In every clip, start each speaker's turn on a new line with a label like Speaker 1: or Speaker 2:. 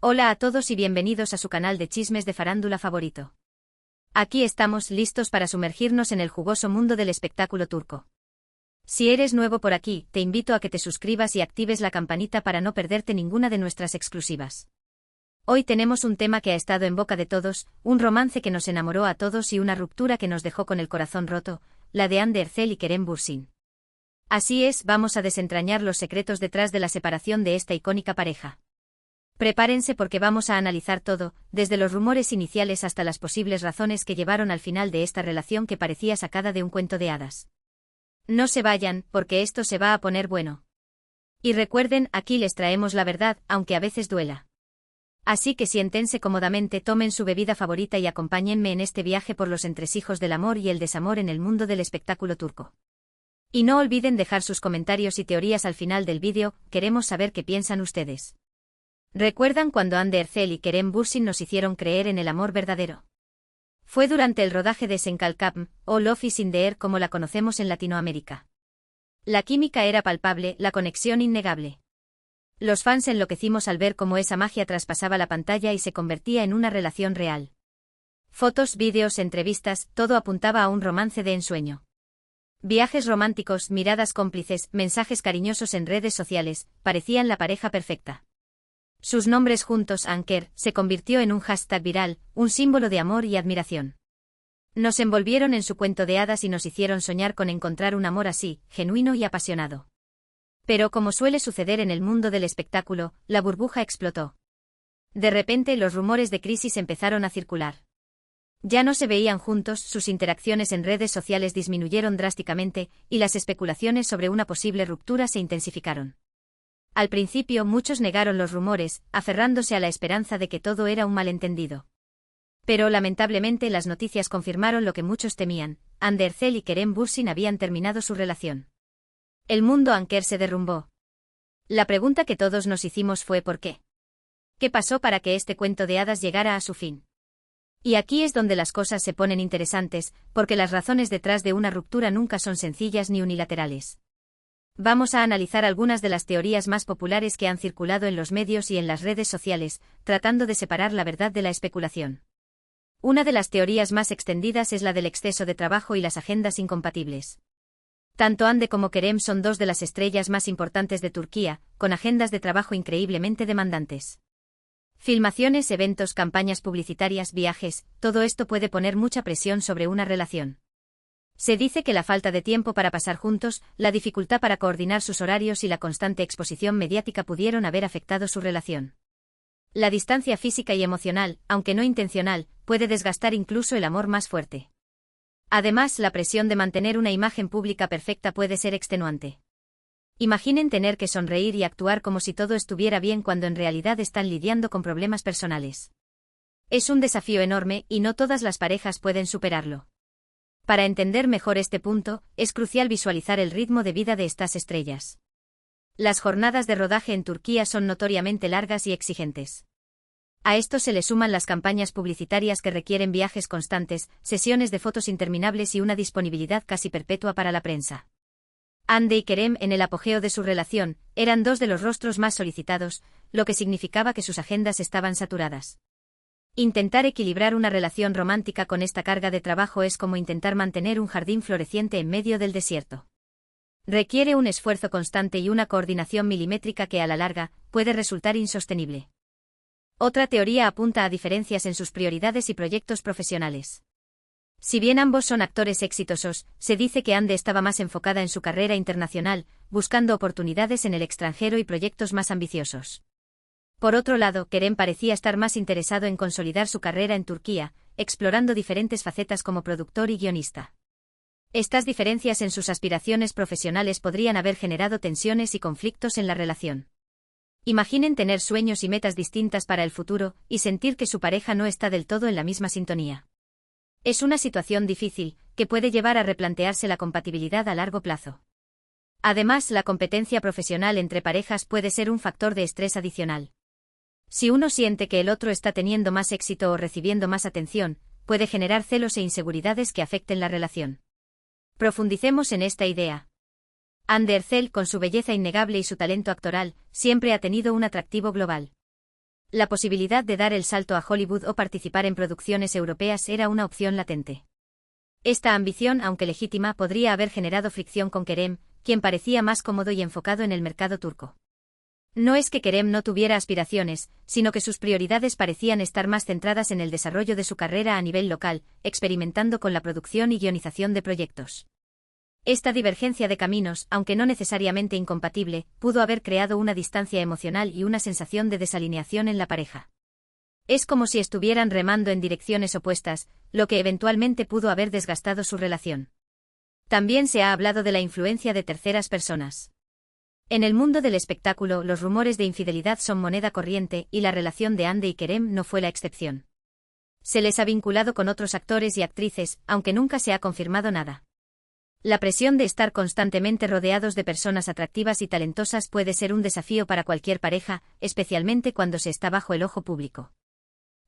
Speaker 1: Hola a todos y bienvenidos a su canal de chismes de farándula favorito. Aquí estamos listos para sumergirnos en el jugoso mundo del espectáculo turco. Si eres nuevo por aquí, te invito a que te suscribas y actives la campanita para no perderte ninguna de nuestras exclusivas. Hoy tenemos un tema que ha estado en boca de todos, un romance que nos enamoró a todos y una ruptura que nos dejó con el corazón roto, la de Hande Erçel y Kerem Bürsin. Así es, vamos a desentrañar los secretos detrás de la separación de esta icónica pareja. Prepárense porque vamos a analizar todo, desde los rumores iniciales hasta las posibles razones que llevaron al final de esta relación que parecía sacada de un cuento de hadas. No se vayan, porque esto se va a poner bueno. Y recuerden, aquí les traemos la verdad, aunque a veces duela. Así que siéntense cómodamente, tomen su bebida favorita y acompáñenme en este viaje por los entresijos del amor y el desamor en el mundo del espectáculo turco. Y no olviden dejar sus comentarios y teorías al final del vídeo, queremos saber qué piensan ustedes. ¿Recuerdan cuando Hande Erçel y Kerem Bürsin nos hicieron creer en el amor verdadero? Fue durante el rodaje de Senkalkapm, o Love is in the Air como la conocemos en Latinoamérica. La química era palpable, la conexión innegable. Los fans enloquecimos al ver cómo esa magia traspasaba la pantalla y se convertía en una relación real. Fotos, vídeos, entrevistas, todo apuntaba a un romance de ensueño. Viajes románticos, miradas cómplices, mensajes cariñosos en redes sociales, parecían la pareja perfecta. Sus nombres juntos, Anker, se convirtió en un hashtag viral, un símbolo de amor y admiración. Nos envolvieron en su cuento de hadas y nos hicieron soñar con encontrar un amor así, genuino y apasionado. Pero como suele suceder en el mundo del espectáculo, la burbuja explotó. De repente los rumores de crisis empezaron a circular. Ya no se veían juntos, sus interacciones en redes sociales disminuyeron drásticamente, y las especulaciones sobre una posible ruptura se intensificaron. Al principio muchos negaron los rumores, aferrándose a la esperanza de que todo era un malentendido. Pero lamentablemente las noticias confirmaron lo que muchos temían: Hande Erçel y Kerem Bürsin habían terminado su relación. El mundo Anker se derrumbó. La pregunta que todos nos hicimos fue ¿por qué? ¿Qué pasó para que este cuento de hadas llegara a su fin? Y aquí es donde las cosas se ponen interesantes, porque las razones detrás de una ruptura nunca son sencillas ni unilaterales. Vamos a analizar algunas de las teorías más populares que han circulado en los medios y en las redes sociales, tratando de separar la verdad de la especulación. Una de las teorías más extendidas es la del exceso de trabajo y las agendas incompatibles. Tanto Hande como Kerem son dos de las estrellas más importantes de Turquía, con agendas de trabajo increíblemente demandantes. Filmaciones, eventos, campañas publicitarias, viajes, todo esto puede poner mucha presión sobre una relación. Se dice que la falta de tiempo para pasar juntos, la dificultad para coordinar sus horarios y la constante exposición mediática pudieron haber afectado su relación. La distancia física y emocional, aunque no intencional, puede desgastar incluso el amor más fuerte. Además, la presión de mantener una imagen pública perfecta puede ser extenuante. Imaginen tener que sonreír y actuar como si todo estuviera bien cuando en realidad están lidiando con problemas personales. Es un desafío enorme y no todas las parejas pueden superarlo. Para entender mejor este punto, es crucial visualizar el ritmo de vida de estas estrellas. Las jornadas de rodaje en Turquía son notoriamente largas y exigentes. A esto se le suman las campañas publicitarias que requieren viajes constantes, sesiones de fotos interminables y una disponibilidad casi perpetua para la prensa. Hande y Kerem, en el apogeo de su relación, eran dos de los rostros más solicitados, lo que significaba que sus agendas estaban saturadas. Intentar equilibrar una relación romántica con esta carga de trabajo es como intentar mantener un jardín floreciente en medio del desierto. Requiere un esfuerzo constante y una coordinación milimétrica que a la larga puede resultar insostenible. Otra teoría apunta a diferencias en sus prioridades y proyectos profesionales. Si bien ambos son actores exitosos, se dice que Hande estaba más enfocada en su carrera internacional, buscando oportunidades en el extranjero y proyectos más ambiciosos. Por otro lado, Kerem parecía estar más interesado en consolidar su carrera en Turquía, explorando diferentes facetas como productor y guionista. Estas diferencias en sus aspiraciones profesionales podrían haber generado tensiones y conflictos en la relación. Imaginen tener sueños y metas distintas para el futuro, y sentir que su pareja no está del todo en la misma sintonía. Es una situación difícil, que puede llevar a replantearse la compatibilidad a largo plazo. Además, la competencia profesional entre parejas puede ser un factor de estrés adicional. Si uno siente que el otro está teniendo más éxito o recibiendo más atención, puede generar celos e inseguridades que afecten la relación. Profundicemos en esta idea. Hande Erçel, con su belleza innegable y su talento actoral, siempre ha tenido un atractivo global. La posibilidad de dar el salto a Hollywood o participar en producciones europeas era una opción latente. Esta ambición, aunque legítima, podría haber generado fricción con Kerem, quien parecía más cómodo y enfocado en el mercado turco. No es que Kerem no tuviera aspiraciones, sino que sus prioridades parecían estar más centradas en el desarrollo de su carrera a nivel local, experimentando con la producción y guionización de proyectos. Esta divergencia de caminos, aunque no necesariamente incompatible, pudo haber creado una distancia emocional y una sensación de desalineación en la pareja. Es como si estuvieran remando en direcciones opuestas, lo que eventualmente pudo haber desgastado su relación. También se ha hablado de la influencia de terceras personas. En el mundo del espectáculo, los rumores de infidelidad son moneda corriente y la relación de Hande y Kerem no fue la excepción. Se les ha vinculado con otros actores y actrices, aunque nunca se ha confirmado nada. La presión de estar constantemente rodeados de personas atractivas y talentosas puede ser un desafío para cualquier pareja, especialmente cuando se está bajo el ojo público.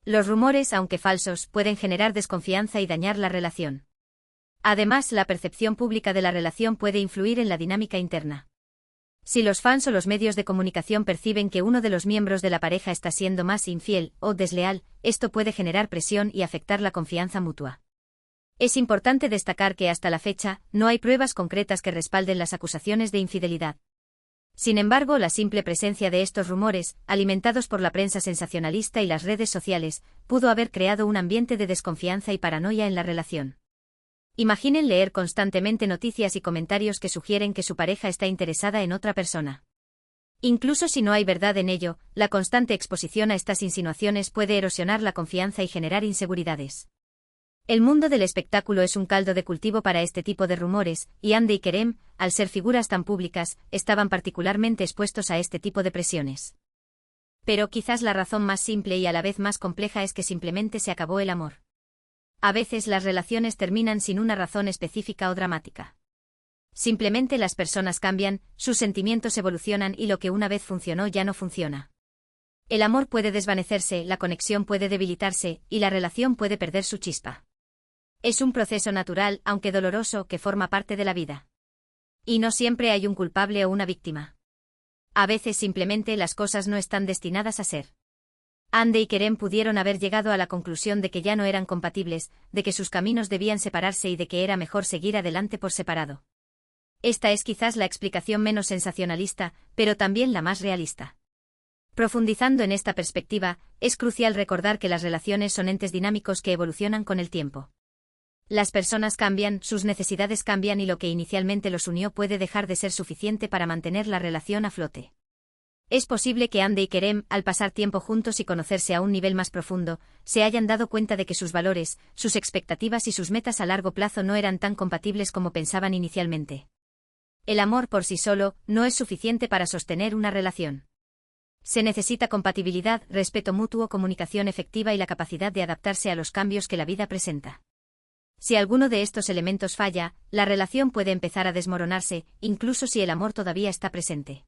Speaker 1: Los rumores, aunque falsos, pueden generar desconfianza y dañar la relación. Además, la percepción pública de la relación puede influir en la dinámica interna. Si los fans o los medios de comunicación perciben que uno de los miembros de la pareja está siendo más infiel o desleal, esto puede generar presión y afectar la confianza mutua. Es importante destacar que hasta la fecha, no hay pruebas concretas que respalden las acusaciones de infidelidad. Sin embargo, la simple presencia de estos rumores, alimentados por la prensa sensacionalista y las redes sociales, pudo haber creado un ambiente de desconfianza y paranoia en la relación. Imaginen leer constantemente noticias y comentarios que sugieren que su pareja está interesada en otra persona. Incluso si no hay verdad en ello, la constante exposición a estas insinuaciones puede erosionar la confianza y generar inseguridades. El mundo del espectáculo es un caldo de cultivo para este tipo de rumores, y Hande y Kerem, al ser figuras tan públicas, estaban particularmente expuestos a este tipo de presiones. Pero quizás la razón más simple y a la vez más compleja es que simplemente se acabó el amor. A veces las relaciones terminan sin una razón específica o dramática. Simplemente las personas cambian, sus sentimientos evolucionan y lo que una vez funcionó ya no funciona. El amor puede desvanecerse, la conexión puede debilitarse, y la relación puede perder su chispa. Es un proceso natural, aunque doloroso, que forma parte de la vida. Y no siempre hay un culpable o una víctima. A veces simplemente las cosas no están destinadas a ser. Hande y Kerem pudieron haber llegado a la conclusión de que ya no eran compatibles, de que sus caminos debían separarse y de que era mejor seguir adelante por separado. Esta es quizás la explicación menos sensacionalista, pero también la más realista. Profundizando en esta perspectiva, es crucial recordar que las relaciones son entes dinámicos que evolucionan con el tiempo. Las personas cambian, sus necesidades cambian y lo que inicialmente los unió puede dejar de ser suficiente para mantener la relación a flote. Es posible que Hande y Kerem, al pasar tiempo juntos y conocerse a un nivel más profundo, se hayan dado cuenta de que sus valores, sus expectativas y sus metas a largo plazo no eran tan compatibles como pensaban inicialmente. El amor por sí solo no es suficiente para sostener una relación. Se necesita compatibilidad, respeto mutuo, comunicación efectiva y la capacidad de adaptarse a los cambios que la vida presenta. Si alguno de estos elementos falla, la relación puede empezar a desmoronarse, incluso si el amor todavía está presente.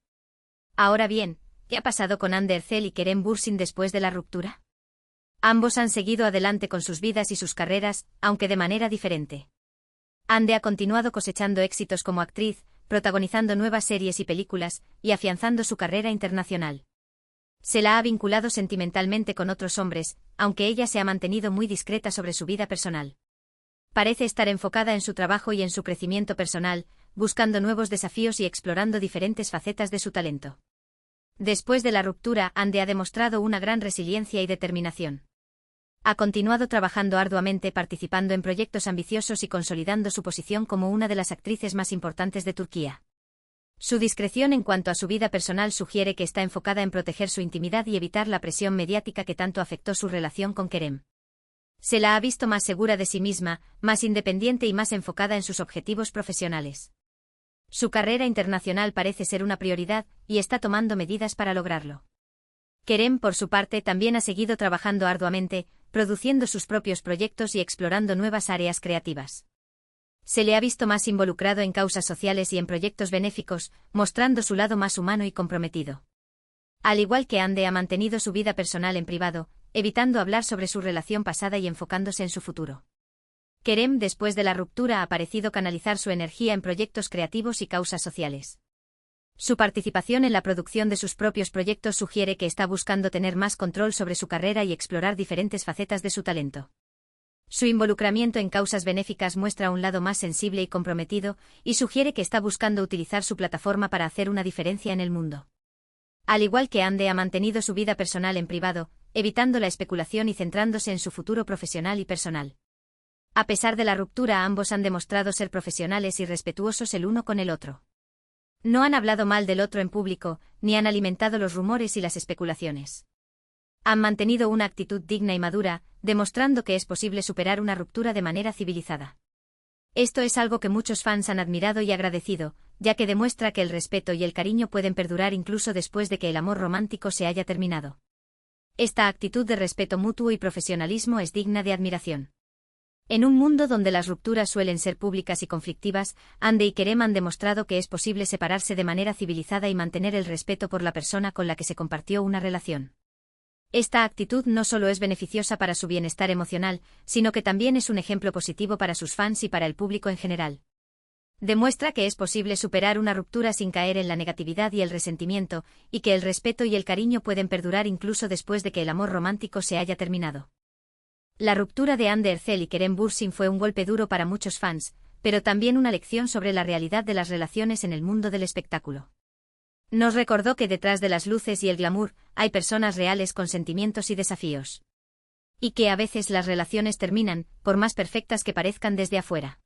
Speaker 1: Ahora bien, ¿qué ha pasado con Hande Erçel y Kerem Bürsin después de la ruptura? Ambos han seguido adelante con sus vidas y sus carreras, aunque de manera diferente. Hande ha continuado cosechando éxitos como actriz, protagonizando nuevas series y películas, y afianzando su carrera internacional. Se la ha vinculado sentimentalmente con otros hombres, aunque ella se ha mantenido muy discreta sobre su vida personal. Parece estar enfocada en su trabajo y en su crecimiento personal, buscando nuevos desafíos y explorando diferentes facetas de su talento. Después de la ruptura, Hande ha demostrado una gran resiliencia y determinación. Ha continuado trabajando arduamente, participando en proyectos ambiciosos y consolidando su posición como una de las actrices más importantes de Turquía. Su discreción en cuanto a su vida personal sugiere que está enfocada en proteger su intimidad y evitar la presión mediática que tanto afectó su relación con Kerem. Se la ha visto más segura de sí misma, más independiente y más enfocada en sus objetivos profesionales. Su carrera internacional parece ser una prioridad, y está tomando medidas para lograrlo. Kerem, por su parte, también ha seguido trabajando arduamente, produciendo sus propios proyectos y explorando nuevas áreas creativas. Se le ha visto más involucrado en causas sociales y en proyectos benéficos, mostrando su lado más humano y comprometido. Al igual que Hande ha mantenido su vida personal en privado, evitando hablar sobre su relación pasada y enfocándose en su futuro. Kerem, después de la ruptura, ha parecido canalizar su energía en proyectos creativos y causas sociales. Su participación en la producción de sus propios proyectos sugiere que está buscando tener más control sobre su carrera y explorar diferentes facetas de su talento. Su involucramiento en causas benéficas muestra un lado más sensible y comprometido, y sugiere que está buscando utilizar su plataforma para hacer una diferencia en el mundo. Al igual que Ande ha mantenido su vida personal en privado, evitando la especulación y centrándose en su futuro profesional y personal. A pesar de la ruptura, ambos han demostrado ser profesionales y respetuosos el uno con el otro. No han hablado mal del otro en público, ni han alimentado los rumores y las especulaciones. Han mantenido una actitud digna y madura, demostrando que es posible superar una ruptura de manera civilizada. Esto es algo que muchos fans han admirado y agradecido, ya que demuestra que el respeto y el cariño pueden perdurar incluso después de que el amor romántico se haya terminado. Esta actitud de respeto mutuo y profesionalismo es digna de admiración. En un mundo donde las rupturas suelen ser públicas y conflictivas, Ande y Kerem han demostrado que es posible separarse de manera civilizada y mantener el respeto por la persona con la que se compartió una relación. Esta actitud no solo es beneficiosa para su bienestar emocional, sino que también es un ejemplo positivo para sus fans y para el público en general. Demuestra que es posible superar una ruptura sin caer en la negatividad y el resentimiento, y que el respeto y el cariño pueden perdurar incluso después de que el amor romántico se haya terminado. La ruptura de Hande Erçel y Kerem Bürsin fue un golpe duro para muchos fans, pero también una lección sobre la realidad de las relaciones en el mundo del espectáculo. Nos recordó que detrás de las luces y el glamour, hay personas reales con sentimientos y desafíos. Y que a veces las relaciones terminan, por más perfectas que parezcan desde afuera.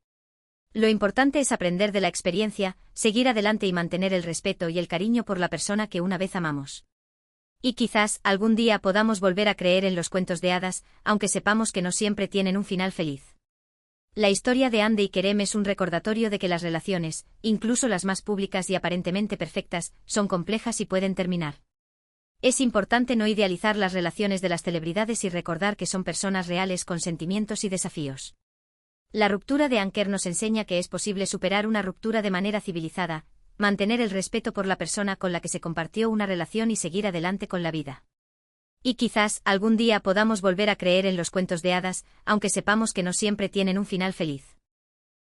Speaker 1: Lo importante es aprender de la experiencia, seguir adelante y mantener el respeto y el cariño por la persona que una vez amamos. Y quizás, algún día podamos volver a creer en los cuentos de hadas, aunque sepamos que no siempre tienen un final feliz. La historia de Hande y Kerem es un recordatorio de que las relaciones, incluso las más públicas y aparentemente perfectas, son complejas y pueden terminar. Es importante no idealizar las relaciones de las celebridades y recordar que son personas reales con sentimientos y desafíos. La ruptura de Anker nos enseña que es posible superar una ruptura de manera civilizada, mantener el respeto por la persona con la que se compartió una relación y seguir adelante con la vida. Y quizás, algún día podamos volver a creer en los cuentos de hadas, aunque sepamos que no siempre tienen un final feliz.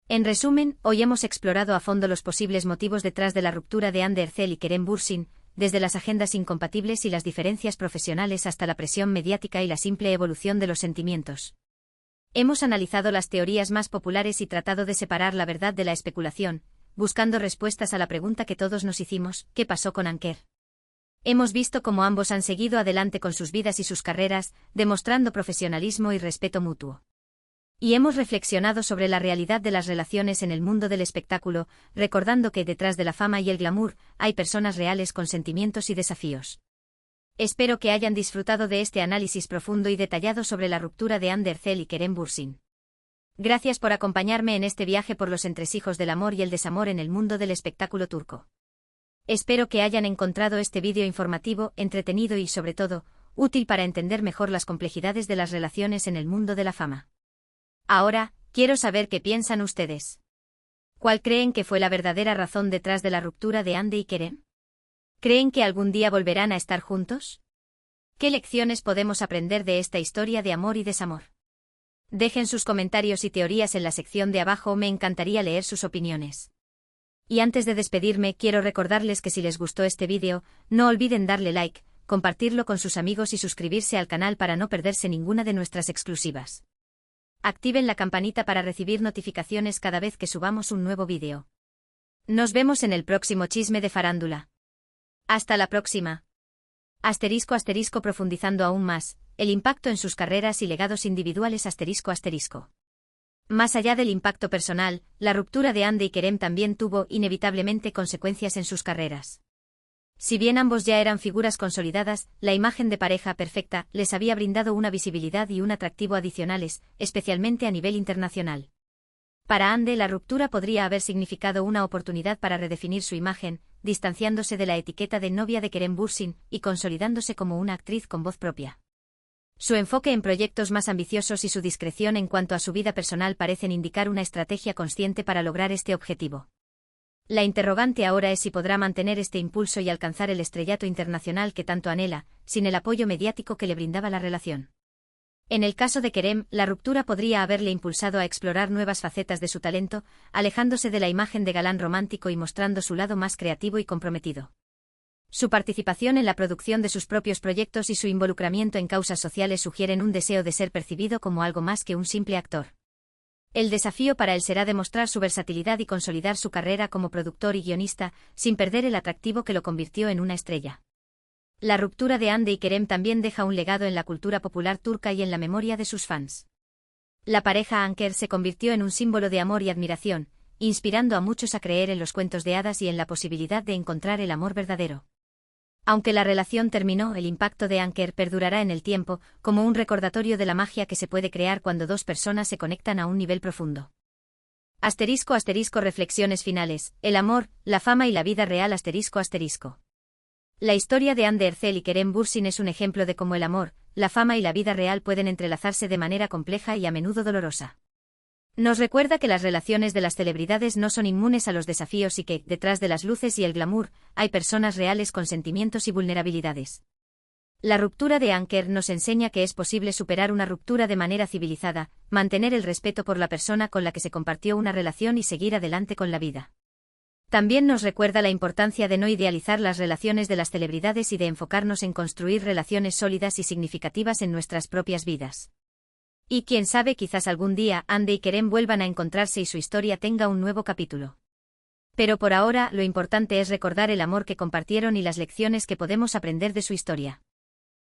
Speaker 1: En resumen, hoy hemos explorado a fondo los posibles motivos detrás de la ruptura de Hande Erçel y Kerem Bürsin, desde las agendas incompatibles y las diferencias profesionales hasta la presión mediática y la simple evolución de los sentimientos. Hemos analizado las teorías más populares y tratado de separar la verdad de la especulación, buscando respuestas a la pregunta que todos nos hicimos: ¿qué pasó con Anker? Hemos visto cómo ambos han seguido adelante con sus vidas y sus carreras, demostrando profesionalismo y respeto mutuo. Y hemos reflexionado sobre la realidad de las relaciones en el mundo del espectáculo, recordando que detrás de la fama y el glamour, hay personas reales con sentimientos y desafíos. Espero que hayan disfrutado de este análisis profundo y detallado sobre la ruptura de Hande Erçel y Kerem Bürsin. Gracias por acompañarme en este viaje por los entresijos del amor y el desamor en el mundo del espectáculo turco. Espero que hayan encontrado este vídeo informativo, entretenido y, sobre todo, útil para entender mejor las complejidades de las relaciones en el mundo de la fama. Ahora, quiero saber qué piensan ustedes. ¿Cuál creen que fue la verdadera razón detrás de la ruptura de Hande y Kerem? ¿Creen que algún día volverán a estar juntos? ¿Qué lecciones podemos aprender de esta historia de amor y desamor? Dejen sus comentarios y teorías en la sección de abajo, me encantaría leer sus opiniones. Y antes de despedirme, quiero recordarles que si les gustó este vídeo, no olviden darle like, compartirlo con sus amigos y suscribirse al canal para no perderse ninguna de nuestras exclusivas. Activen la campanita para recibir notificaciones cada vez que subamos un nuevo vídeo. Nos vemos en el próximo chisme de farándula. Hasta la próxima. Asterisco asterisco profundizando aún más, el impacto en sus carreras y legados individuales asterisco asterisco. Más allá del impacto personal, la ruptura de Hande y Kerem también tuvo inevitablemente consecuencias en sus carreras. Si bien ambos ya eran figuras consolidadas, la imagen de pareja perfecta les había brindado una visibilidad y un atractivo adicionales, especialmente a nivel internacional. Para Hande, la ruptura podría haber significado una oportunidad para redefinir su imagen, distanciándose de la etiqueta de novia de Kerem Bürsin y consolidándose como una actriz con voz propia. Su enfoque en proyectos más ambiciosos y su discreción en cuanto a su vida personal parecen indicar una estrategia consciente para lograr este objetivo. La interrogante ahora es si podrá mantener este impulso y alcanzar el estrellato internacional que tanto anhela, sin el apoyo mediático que le brindaba la relación. En el caso de Kerem, la ruptura podría haberle impulsado a explorar nuevas facetas de su talento, alejándose de la imagen de galán romántico y mostrando su lado más creativo y comprometido. Su participación en la producción de sus propios proyectos y su involucramiento en causas sociales sugieren un deseo de ser percibido como algo más que un simple actor. El desafío para él será demostrar su versatilidad y consolidar su carrera como productor y guionista, sin perder el atractivo que lo convirtió en una estrella. La ruptura de Hande y Kerem también deja un legado en la cultura popular turca y en la memoria de sus fans. La pareja Anker se convirtió en un símbolo de amor y admiración, inspirando a muchos a creer en los cuentos de hadas y en la posibilidad de encontrar el amor verdadero. Aunque la relación terminó, el impacto de Anker perdurará en el tiempo, como un recordatorio de la magia que se puede crear cuando dos personas se conectan a un nivel profundo. Reflexiones finales, el amor, la fama y la vida real. La historia de Hande Erçel y Kerem Bürsin es un ejemplo de cómo el amor, la fama y la vida real pueden entrelazarse de manera compleja y a menudo dolorosa. Nos recuerda que las relaciones de las celebridades no son inmunes a los desafíos y que, detrás de las luces y el glamour, hay personas reales con sentimientos y vulnerabilidades. La ruptura de Anker nos enseña que es posible superar una ruptura de manera civilizada, mantener el respeto por la persona con la que se compartió una relación y seguir adelante con la vida. También nos recuerda la importancia de no idealizar las relaciones de las celebridades y de enfocarnos en construir relaciones sólidas y significativas en nuestras propias vidas. Y quién sabe, quizás algún día Hande y Kerem vuelvan a encontrarse y su historia tenga un nuevo capítulo. Pero por ahora, lo importante es recordar el amor que compartieron y las lecciones que podemos aprender de su historia.